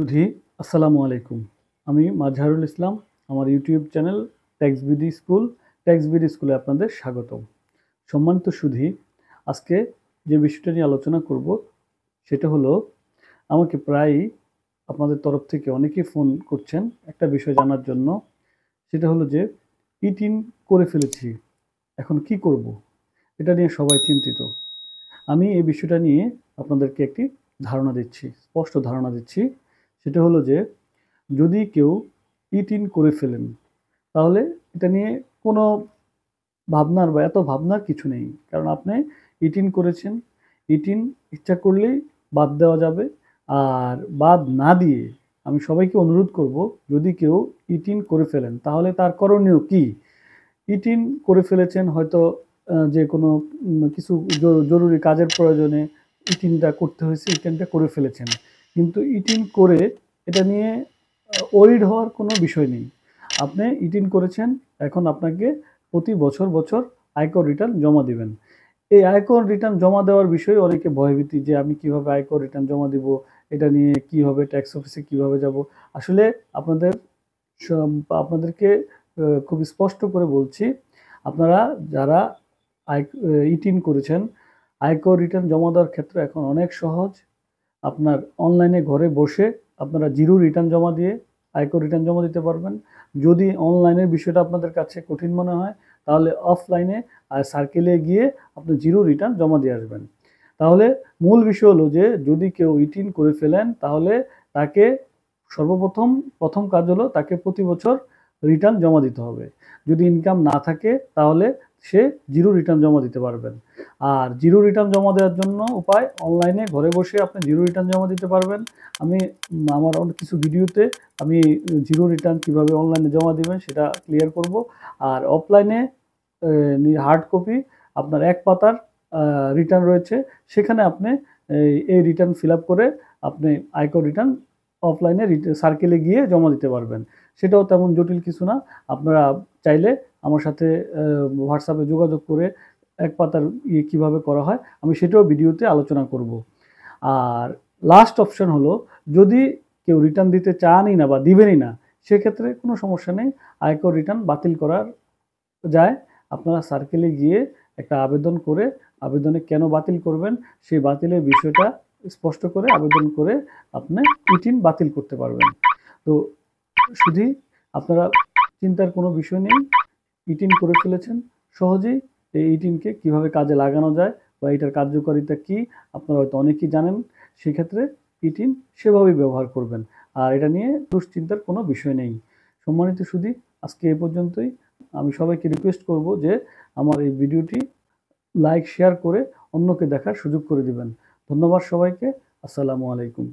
সুধী, আসসালামু আলাইকুম। আমি মাজহারুল ইসলাম। আমার ইউটিউব চ্যানেল ট্যাক্স বিডি স্কুলে আপনাদের স্বাগতম। সম্মানিত সুধী, আজকে যে বিষয়টা নিয়ে আলোচনা করব সেটা হলো, আমাকে প্রায়ই আপনাদের তরফ থেকে অনেকেই ফোন করছেন একটা বিষয় জানার জন্য। সেটা হলো যে ইটিন করে ফেলেছি, এখন কি করব? এটা নিয়ে সবাই চিন্তিত। আমি এই বিষয়টা নিয়ে আপনাদেরকে একটি ধারণা দিচ্ছি, স্পষ্ট ধারণা দিচ্ছি। সেটা হলো যে যদি কেউ ইট-ইন করে ফেলেন, তাহলে এটা নিয়ে কোনো ভাবনার বা এত ভাবনার কিছু নেই। কারণ আপনি ইট-ইন করেছেন, ইট-ইন ইচ্ছা করলেই বাদ দেওয়া যাবে। আর বাদ না দিয়ে আমি সবাইকে অনুরোধ করব, যদি কেউ ইট-ইন করে ফেলেন তাহলে তার করণীয় কী? ইট-ইন করে ফেলেছেন হয়তো যে কোনো কিছু জরুরি কাজের প্রয়োজনে ইট-ইনটা করতে হয়েছে, ইট-ইনটা করে ফেলেছেন। কিন্তু ইট-ইন করে এটা নিয়ে ওরিড হওয়ার কোনো বিষয় নেই। আপনি ইট-ইন করেছেন, এখন আপনাকে প্রতি বছর আয়কর রিটার্ন জমা দিবেন। এই আয়কর রিটার্ন জমা দেওয়ার বিষয়ে অনেকে ভয়ভীতি, যে আমি কিভাবে আয়কর রিটার্ন জমা দিব, এটা নিয়ে কি হবে, ট্যাক্স অফিসে কিভাবে যাব। আসলে আপনাদের আপনাদেরকে খুব স্পষ্ট করে বলছি, আপনারা যারা ইট-ইন করেছেন, আয়কর রিটার্ন জমা দেওয়ার ক্ষেত্রে এখন অনেক সহজ। আপনার অনলাইনে ঘরে বসে আপনারা জিরো রিটার্ন জমা দিয়ে আয়কর রিটার্ন জমা দিতে পারবেন। যদি অনলাইনের বিষয়টা আপনাদের কাছে কঠিন মনে হয়, তাহলে অফলাইনে সার্কেলে গিয়ে আপনি জিরো রিটার্ন জমা দিয়ে আসবেন। তাহলে মূল বিষয় হলো যে যদি কেউ ইট-ইন করে ফেলেন, তাহলে তাকে প্রথম কাজ হলো তাকে প্রতি বছর রিটার্ন জমা দিতে হবে। যদি ইনকাম না থাকে তাহলে সে জিরো রিটার্ন জমা দিতে পারবেন। আর জিরো রিটার্ন জমা দেওয়ার জন্য উপায়, অনলাইনে ঘরে বসে আপনি জিরো রিটার্ন জমা দিতে পারবেন। আমি আমার অনেক কিছু ভিডিওতে আমি জিরো রিটার্ন কীভাবে অনলাইনে জমা দিবেন সেটা ক্লিয়ার করব। আর অফলাইনে হার্ড কপি আপনার এক পাতার রিটার্ন রয়েছে, সেখানে আপনি এই রিটার্ন ফিল আপ করে আপনি আয়কর রিটার্ন অফলাইনে সার্কেলে গিয়ে জমা দিতে পারবেন। সেটাও তেমন জটিল কিছু না। আপনারা চাইলে আমার সাথে হোয়াটসঅ্যাপে যোগাযোগ করে এক পাতার কীভাবে করা হয় আমি সেটাও ভিডিওতে আলোচনা করব। আর লাস্ট অপশন হলো, যদি কেউ রিটার্ন দিতে চানই না বা দিবেনই না, সেক্ষেত্রে কোনো সমস্যা নেই, আয়কর রিটার্ন বাতিল করার যায়। আপনারা সার্কেলে গিয়ে একটা আবেদন করে, আবেদনে কেন বাতিল করবেন সেই বাতিলের বিষয়টা স্পষ্ট করে আবেদন করে আপনি ইট-ইন বাতিল করতে পারবেন। তো শুধু আপনারা চিন্তার কোনো বিষয় নেই, ইট-ইন করে ফেলেছেন, সহজেই এই ইট-ইনকে কীভাবে কাজে লাগানো যায় বা এটার কার্যকারিতা কী আপনারা হয়তো অনেকেই জানেন। সেক্ষেত্রে ইট-ইন সেভাবেই ব্যবহার করবেন। আর এটা নিয়ে দুশ্চিন্তার কোনো বিষয় নেই। সম্মানিত সুধী, আজকে এই পর্যন্তই। আমি সবাইকে রিকোয়েস্ট করব যে আমার এই ভিডিওটি লাইক শেয়ার করে অন্যকে দেখার সুযোগ করে দিবেন। ধন্যবাদ সবাইকে। আসসালামু আলাইকুম।